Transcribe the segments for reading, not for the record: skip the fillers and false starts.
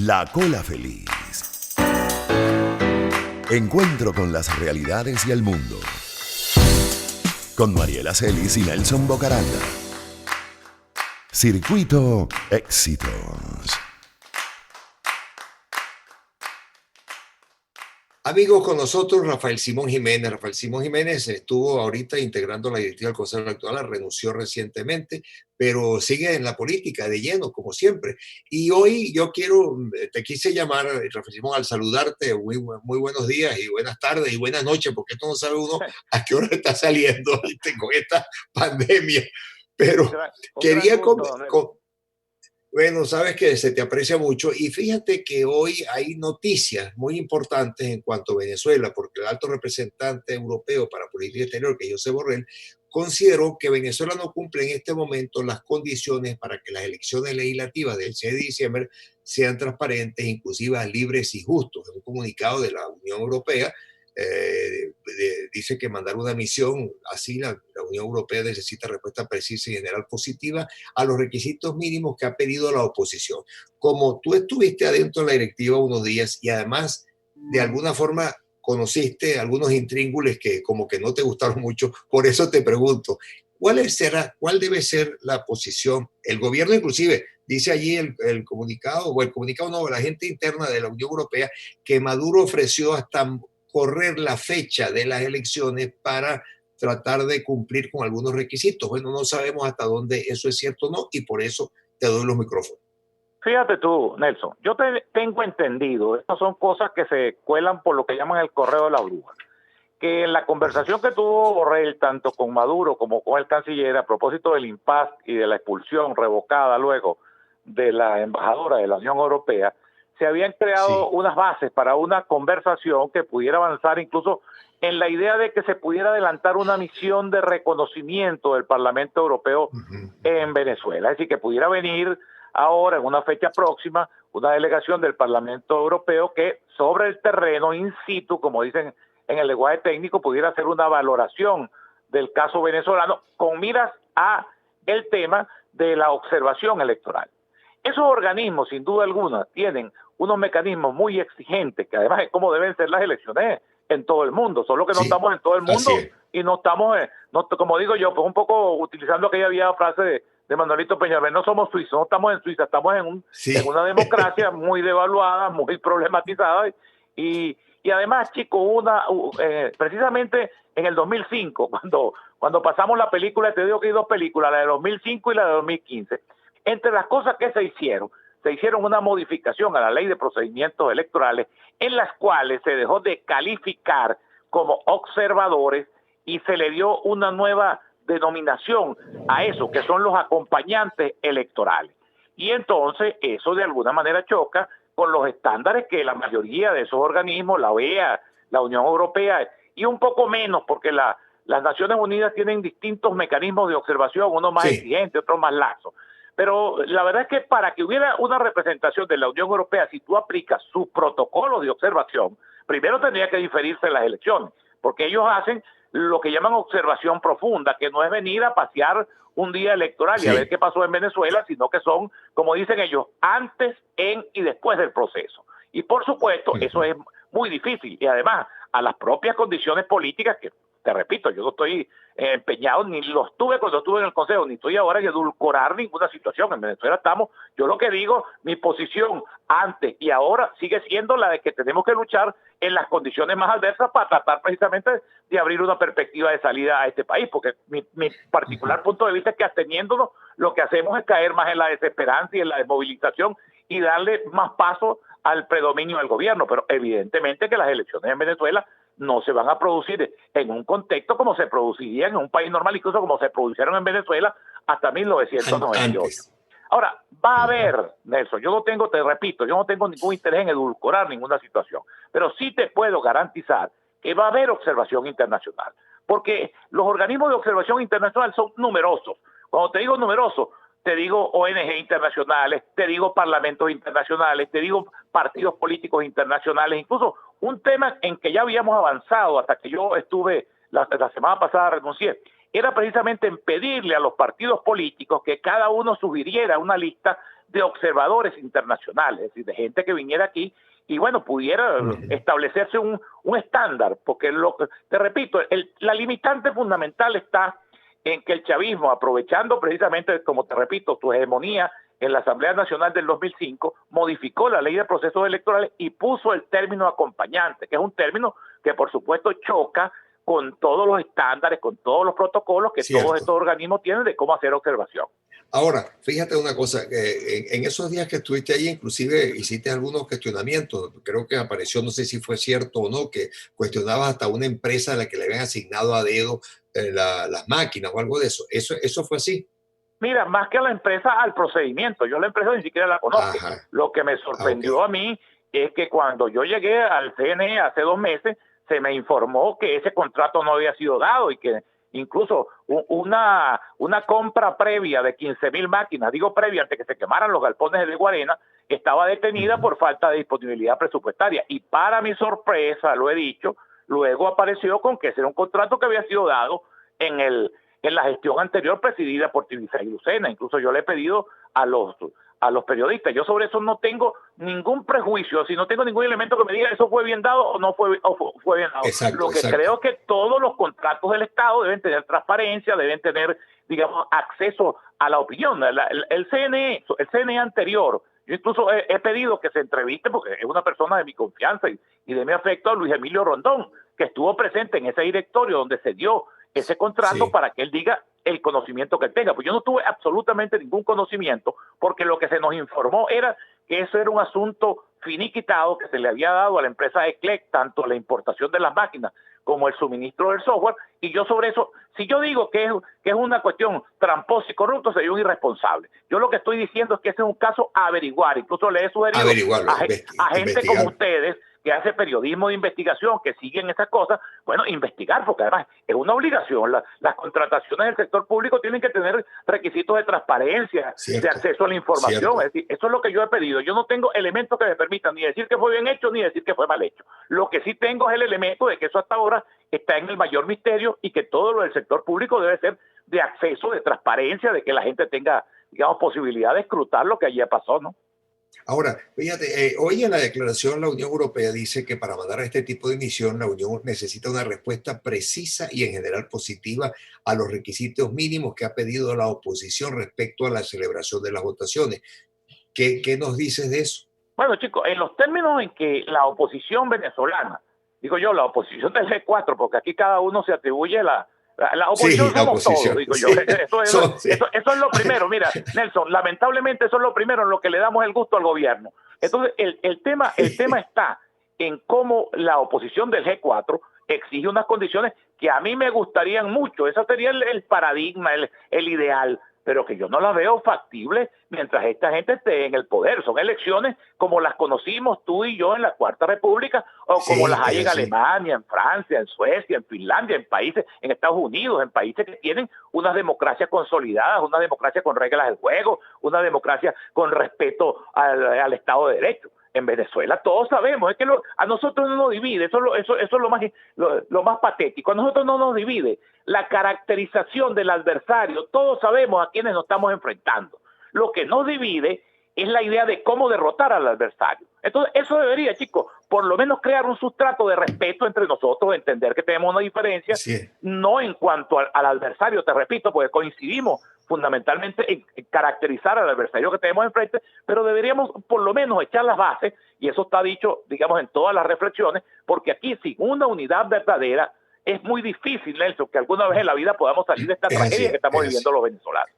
La Cola Feliz. Encuentro con las realidades y el mundo. Con Mariela Celis y Nelson Bocaranda. Circuito Éxitos. Amigos, con nosotros Rafael Simón Jiménez. Rafael Simón Jiménez estuvo ahorita integrando la directiva del Consejo Electoral, renunció recientemente, pero sigue en la política de lleno, como siempre. Y hoy te quise llamar, Rafael Simón, al saludarte. Muy buenos días y buenas tardes y buenas noches, porque esto no sabe uno a qué hora está saliendo con esta pandemia. Pero quería bueno, sabes que se te aprecia mucho y fíjate que hoy hay noticias muy importantes en cuanto a Venezuela, porque el alto representante europeo para política exterior, que es Josep Borrell, consideró que Venezuela no cumple en este momento las condiciones para que las elecciones legislativas del 6 de diciembre sean transparentes, inclusivas, libres y justos. En un comunicado de la Unión Europea, dice que mandar una misión así, la Unión Europea necesita respuesta precisa y general positiva a los requisitos mínimos que ha pedido la oposición. Como tú estuviste adentro de la directiva unos días y además de alguna forma conociste algunos intríngules que como que no te gustaron mucho, por eso te pregunto, cuál debe ser la posición? El gobierno inclusive dice allí el comunicado, o el comunicado no, la gente interna de la Unión Europea, que Maduro ofreció hasta correr la fecha de las elecciones para tratar de cumplir con algunos requisitos. Bueno, no sabemos hasta dónde eso es cierto o no, y por eso te doy los micrófonos. Fíjate tú, Nelson, yo tengo entendido, estas son cosas que se cuelan por lo que llaman el correo de la bruja, que en la conversación que tuvo Borrell tanto con Maduro como con el canciller a propósito del impasse y de la expulsión revocada luego de la embajadora de la Unión Europea, se habían creado unas bases para una conversación que pudiera avanzar incluso en la idea de que se pudiera adelantar una misión de reconocimiento del Parlamento Europeo en Venezuela, es decir, que pudiera venir ahora en una fecha próxima una delegación del Parlamento Europeo que sobre el terreno in situ, como dicen en el lenguaje técnico, pudiera hacer una valoración del caso venezolano con miras a el tema de la observación electoral. Esos organismos, sin duda alguna, tienen unos mecanismos muy exigentes, que además es como deben ser las elecciones en todo el mundo, solo que no estamos en todo el mundo y no estamos, como digo yo, pues un poco utilizando aquella vieja frase de Manuelito Peñalver, no somos suizos, no estamos en Suiza, estamos en una democracia muy devaluada, muy problematizada y además, chicos, precisamente en el 2005, cuando pasamos la película, te digo que hay dos películas, la de 2005 y la de 2015, entre las cosas que se hicieron una modificación a la ley de procedimientos electorales en las cuales se dejó de calificar como observadores y se le dio una nueva denominación a eso, que son los acompañantes electorales. Y entonces eso de alguna manera choca con los estándares que la mayoría de esos organismos, la OEA, la Unión Europea, y un poco menos, porque las Naciones Unidas tienen distintos mecanismos de observación, unos más exigentes, otros más laxos. Pero la verdad es que para que hubiera una representación de la Unión Europea, si tú aplicas sus protocolos de observación, primero tendría que diferirse las elecciones, porque ellos hacen lo que llaman observación profunda, que no es venir a pasear un día electoral y a ver qué pasó en Venezuela, sino que son, como dicen ellos, antes, en y después del proceso. Y por supuesto, eso es muy difícil. Y además, a las propias condiciones políticas que, te repito, yo no estoy empeñado, ni lo estuve cuando estuve en el Consejo, ni estoy ahora en edulcorar ninguna situación. En Venezuela estamos, yo lo que digo, mi posición antes y ahora sigue siendo la de que tenemos que luchar en las condiciones más adversas para tratar precisamente de abrir una perspectiva de salida a este país, porque mi particular punto de vista es que absteniéndonos lo que hacemos es caer más en la desesperanza y en la desmovilización y darle más paso al predominio del gobierno, pero evidentemente que las elecciones en Venezuela no se van a producir en un contexto como se producirían en un país normal, incluso como se produjeron en Venezuela hasta 1998. Ahora, va a haber, Nelson, te repito, yo no tengo ningún interés en edulcorar ninguna situación, pero sí te puedo garantizar que va a haber observación internacional, porque los organismos de observación internacional son numerosos. Cuando te digo numerosos, te digo ONG internacionales, te digo parlamentos internacionales, te digo partidos políticos internacionales, incluso un tema en que ya habíamos avanzado hasta que yo estuve, la semana pasada renuncié, era precisamente en pedirle a los partidos políticos que cada uno sugiriera una lista de observadores internacionales, es decir, de gente que viniera aquí y bueno, pudiera establecerse un estándar, porque te repito, la limitante fundamental está en que el chavismo, aprovechando precisamente, como te repito, su hegemonía en la Asamblea Nacional del 2005, modificó la ley de procesos electorales y puso el término acompañante, que es un término que por supuesto choca con todos los estándares, con todos los protocolos que todos estos organismos tienen de cómo hacer observación. Ahora, fíjate una cosa, en esos días que estuviste ahí, inclusive hiciste algunos cuestionamientos, creo que apareció, no sé si fue cierto o no, que cuestionabas hasta una empresa a la que le habían asignado a dedo las máquinas o algo de eso. ¿Eso fue así? Mira, más que a la empresa, al procedimiento. Yo la empresa ni siquiera la conozco. Ajá. Lo que me sorprendió a mí es que cuando yo llegué al CNE hace 2 meses, se me informó que ese contrato no había sido dado y que incluso una compra previa de 15.000 máquinas, digo previa antes que se quemaran los galpones de Guarena, estaba detenida por falta de disponibilidad presupuestaria. Y para mi sorpresa, lo he dicho, luego apareció con que ese era un contrato que había sido dado en la gestión anterior presidida por Tibisay Lucena. Incluso yo le he pedido a los periodistas, yo sobre eso no tengo ningún prejuicio, si no tengo ningún elemento que me diga eso fue bien dado o no fue bien dado. Lo que creo es que todos los contratos del Estado deben tener transparencia, deben tener, digamos, acceso a la opinión. El CNE anterior, yo incluso he pedido que se entreviste, porque es una persona de mi confianza y de mi afecto, a Luis Emilio Rondón, que estuvo presente en ese directorio donde se dio ese contrato, para que él diga el conocimiento que tenga. Pues yo no tuve absolutamente ningún conocimiento, porque lo que se nos informó era que eso era un asunto finiquitado que se le había dado a la empresa ECLEC, tanto la importación de las máquinas como el suministro del software, y yo sobre eso, si yo digo que es una cuestión tramposa y corrupta, sería un irresponsable. Yo lo que estoy diciendo es que ese es un caso a averiguar, incluso le he sugerido a gente como ustedes, que hace periodismo de investigación, que siguen esas cosas, bueno, investigar, porque además es una obligación. Las contrataciones del sector público tienen que tener requisitos de transparencia, de acceso a la información. Es decir, eso es lo que yo he pedido. Yo no tengo elementos que me permitan ni decir que fue bien hecho, ni decir que fue mal hecho. Lo que sí tengo es el elemento de que eso hasta ahora está en el mayor misterio y que todo lo del sector público debe ser de acceso, de transparencia, de que la gente tenga, digamos, posibilidad de escrutar lo que allí pasó, ¿no? Ahora, fíjate, hoy en la declaración la Unión Europea dice que para mandar a este tipo de misión la Unión necesita una respuesta precisa y en general positiva a los requisitos mínimos que ha pedido la oposición respecto a la celebración de las votaciones. ¿Qué nos dices de eso? Bueno, chicos, en los términos en que la oposición venezolana, digo yo, la oposición del G4, porque aquí cada uno se atribuye la oposición, somos todos, digo yo. Eso es lo primero. Mira, Nelson, lamentablemente eso es lo primero en lo que le damos el gusto al gobierno. Entonces, el tema está en cómo la oposición del G4 exige unas condiciones que a mí me gustarían mucho. Ese sería el paradigma, el ideal, pero que yo no las veo factibles mientras esta gente esté en el poder. Son elecciones como las conocimos tú y yo en la Cuarta República, o como las hay en Alemania, en Francia, en Suecia, en Finlandia, en países, en Estados Unidos, en países que tienen unas democracias consolidadas, una democracia con reglas del juego, una democracia con respeto al Estado de Derecho. En Venezuela todos sabemos, es que a nosotros no nos divide, eso es lo más patético, a nosotros no nos divide la caracterización del adversario, todos sabemos a quiénes nos estamos enfrentando. Lo que nos divide es la idea de cómo derrotar al adversario. Entonces, eso debería, chicos, por lo menos crear un sustrato de respeto entre nosotros, de entender que tenemos una diferencia, no en cuanto al adversario, te repito, porque coincidimos fundamentalmente en caracterizar al adversario que tenemos enfrente, pero deberíamos por lo menos echar las bases, y eso está dicho, digamos, en todas las reflexiones, porque aquí sin una unidad verdadera es muy difícil, Nelson, que alguna vez en la vida podamos salir de esta tragedia que estamos viviendo los venezolanos.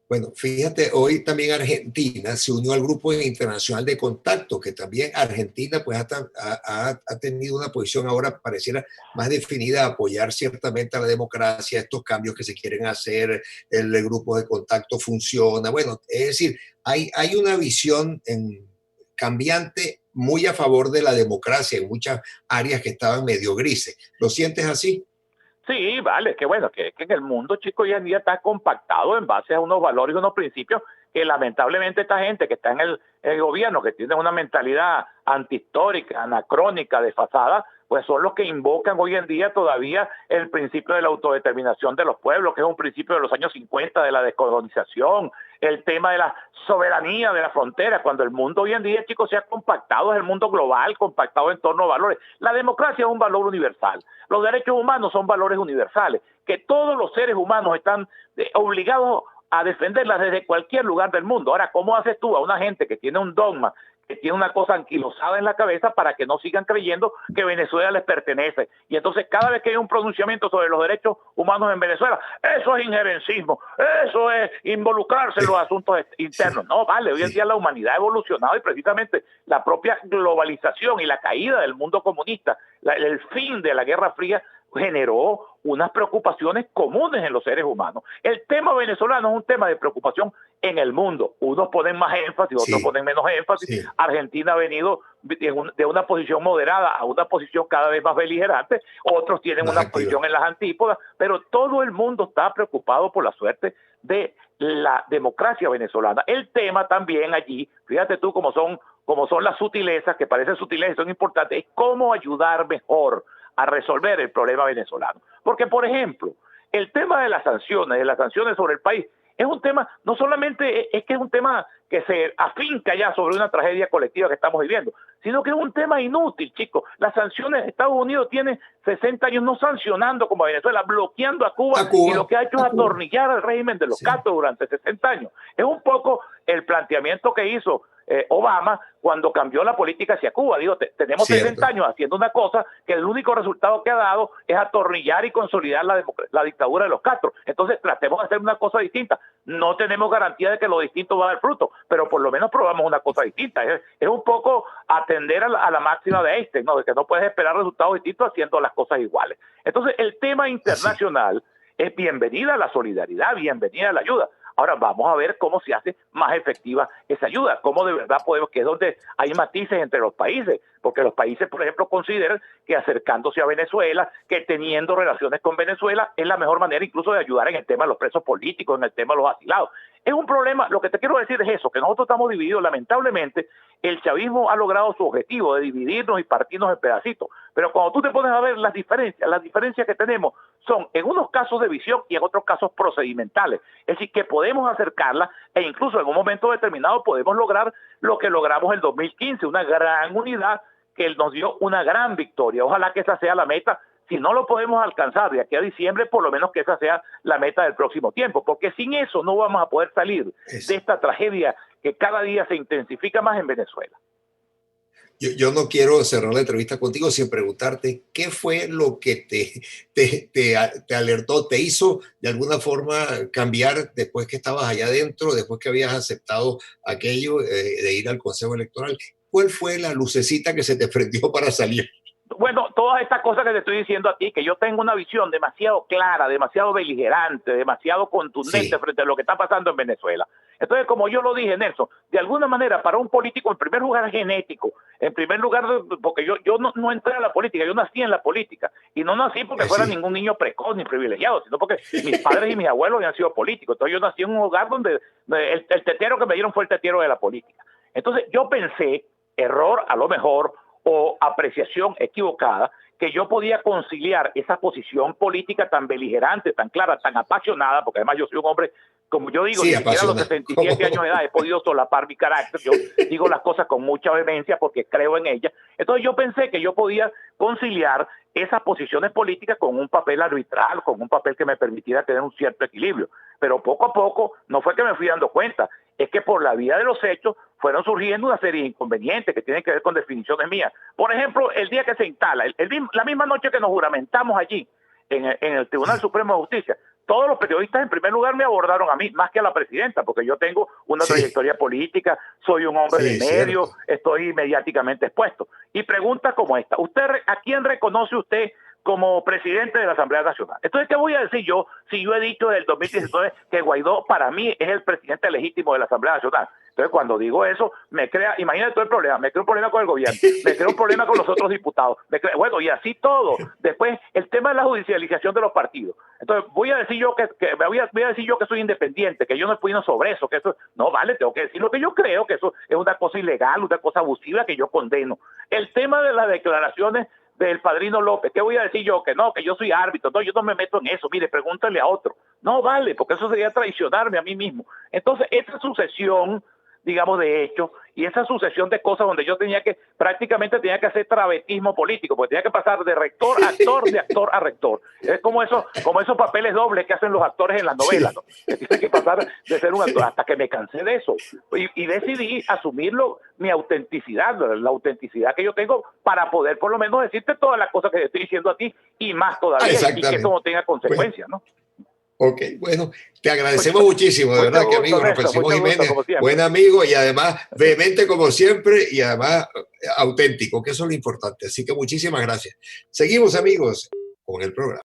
Bueno, fíjate, hoy también Argentina se unió al Grupo Internacional de Contacto, que también Argentina pues ha tenido una posición ahora pareciera más definida a apoyar ciertamente a la democracia, estos cambios que se quieren hacer, el Grupo de Contacto funciona. Bueno, es decir, hay una visión cambiante muy a favor de la democracia en muchas áreas que estaban medio grises. ¿Lo sientes así? Sí, vale, qué bueno, que en el mundo, chicos, hoy en día está compactado en base a unos valores y unos principios que lamentablemente esta gente que está en el gobierno, que tiene una mentalidad antihistórica, anacrónica, desfasada, pues son los que invocan hoy en día todavía el principio de la autodeterminación de los pueblos, que es un principio de los años 50 de la descolonización, el tema de la soberanía de la frontera, cuando el mundo hoy en día, chicos, se ha compactado, es el mundo global, compactado en torno a valores. La democracia es un valor universal, los derechos humanos son valores universales, que todos los seres humanos están obligados a defenderlas desde cualquier lugar del mundo. Ahora, ¿cómo haces tú a una gente que tiene un dogma, que tiene una cosa anquilosada en la cabeza para que no sigan creyendo que Venezuela les pertenece? Y entonces cada vez que hay un pronunciamiento sobre los derechos humanos en Venezuela, eso es injerencismo, eso es involucrarse en los asuntos internos. No, vale, hoy en día la humanidad ha evolucionado y precisamente la propia globalización y la caída del mundo comunista, el fin de la Guerra Fría, generó unas preocupaciones comunes en los seres humanos. El tema venezolano es un tema de preocupación en el mundo. Unos ponen más énfasis, otros ponen menos énfasis. Sí. Argentina ha venido de una posición moderada a una posición cada vez más beligerante. Otros tienen una posición en las antípodas, pero todo el mundo está preocupado por la suerte de la democracia venezolana. El tema también allí, fíjate tú cómo son las sutilezas, que parecen sutilezas, son importantes, es cómo ayudar mejor a resolver el problema venezolano. Porque, por ejemplo, el tema de las sanciones sobre el país, es un tema, no solamente es que es un tema que se afinca ya sobre una tragedia colectiva que estamos viviendo, sino que es un tema inútil, chicos. Las sanciones, Estados Unidos tiene 60 años no sancionando como a Venezuela, bloqueando a Cuba, y lo que ha hecho es atornillar al régimen de los Castro durante 60 años. Es un poco el planteamiento que hizo Obama cuando cambió la política hacia Cuba. Digo, tenemos 60 años haciendo una cosa que el único resultado que ha dado es atornillar y consolidar la dictadura de los Castro. Entonces tratemos de hacer una cosa distinta. No tenemos garantía de que lo distinto va a dar fruto, pero por lo menos probamos una cosa distinta. Es un poco atender a la máxima de Einstein, ¿no? De que no puedes esperar resultados distintos haciendo las cosas iguales. Entonces el tema internacional es bienvenida la solidaridad, bienvenida la ayuda. Ahora vamos a ver cómo se hace más efectiva esa ayuda, cómo de verdad podemos, que es donde hay matices entre los países, porque los países, por ejemplo, consideran que acercándose a Venezuela, que teniendo relaciones con Venezuela, es la mejor manera incluso de ayudar en el tema de los presos políticos, en el tema de los asilados. Es un problema, lo que te quiero decir es eso, que nosotros estamos divididos. Lamentablemente, el chavismo ha logrado su objetivo de dividirnos y partirnos en pedacitos, pero cuando tú te pones a ver las diferencias que tenemos son en unos casos de visión y en otros casos procedimentales. Es decir, que podemos acercarlas e incluso en un momento determinado podemos lograr lo que logramos en 2015, una gran unidad que nos dio una gran victoria. Ojalá que esa sea la meta. Si no lo podemos alcanzar de aquí a diciembre, por lo menos que esa sea la meta del próximo tiempo, porque sin eso no vamos a poder salir de esta tragedia que cada día se intensifica más en Venezuela. Yo no quiero cerrar la entrevista contigo sin preguntarte qué fue lo que te alertó, te hizo de alguna forma cambiar después que estabas allá adentro, después que habías aceptado aquello de ir al Consejo Electoral. ¿Cuál fue la lucecita que se te prendió para salir? Bueno, todas estas cosas que te estoy diciendo a ti, que yo tengo una visión demasiado clara, demasiado beligerante, demasiado contundente frente a lo que está pasando en Venezuela. Entonces, como yo lo dije, Nelson, de alguna manera para un político, en primer lugar genético, en primer lugar, porque yo no entré a la política, yo nací en la política, y no nací porque fuera ningún niño precoz ni privilegiado, sino porque mis padres y mis abuelos habían sido políticos. Entonces yo nací en un hogar donde el tetero que me dieron fue el tetero de la política. Entonces yo pensé, error a lo mejor, o apreciación equivocada, que yo podía conciliar esa posición política tan beligerante, tan clara, tan apasionada, porque además yo soy un hombre, como yo digo, ni siquiera a los 67 años de edad he podido solapar mi carácter. Yo digo las cosas con mucha vehemencia porque creo en ellas. Entonces yo pensé que yo podía conciliar esas posiciones políticas con un papel arbitral, con un papel que me permitiera tener un cierto equilibrio. Pero poco a poco, no fue que me fui dando cuenta, es que por la vía de los hechos fueron surgiendo una serie de inconvenientes que tienen que ver con definiciones mías. Por ejemplo, el día que se instala, la misma noche que nos juramentamos allí, en el Tribunal Supremo de Justicia, todos los periodistas en primer lugar me abordaron a mí, más que a la presidenta, porque yo tengo una trayectoria política, soy un hombre de medio, estoy mediáticamente expuesto. Y preguntas como esta, ¿a quién reconoce usted como presidente de la Asamblea Nacional? Entonces, ¿qué voy a decir yo si yo he dicho desde el 2019 que Guaidó para mí es el presidente legítimo de la Asamblea Nacional? Entonces, cuando digo eso, me crea, imagínate todo el problema, me crea un problema con el gobierno, me crea un problema con los otros diputados, bueno, y así todo. Después, el tema de la judicialización de los partidos. Entonces, voy a decir yo que soy independiente, que yo no opino sobre eso, que eso, no vale, tengo que decir lo que yo creo, que eso es una cosa ilegal, una cosa abusiva que yo condeno. El tema de las declaraciones del Padrino López. ¿Qué voy a decir yo? Que no, que yo soy árbitro. No, yo no me meto en eso. Mire, pregúntale a otro. No vale, porque eso sería traicionarme a mí mismo. Entonces, esa sucesión, digamos, de hechos y esa sucesión de cosas donde yo prácticamente tenía que hacer travestismo político, porque tenía que pasar de rector a actor, de actor a rector. Es como esos papeles dobles que hacen los actores en las novelas, ¿no? Que tienen que pasar de ser un actor, hasta que me cansé de eso. Y decidí asumirlo, mi autenticidad, la autenticidad que yo tengo para poder por lo menos decirte todas las cosas que te estoy diciendo a ti y más todavía, y que eso no tenga consecuencias, ¿no? Ok, bueno, te agradecemos muchísimo, de verdad, que amigo Rafael Simón Jiménez, buen amigo y además vehemente como siempre y además auténtico, que eso es lo importante. Así que muchísimas gracias. Seguimos, amigos, con el programa.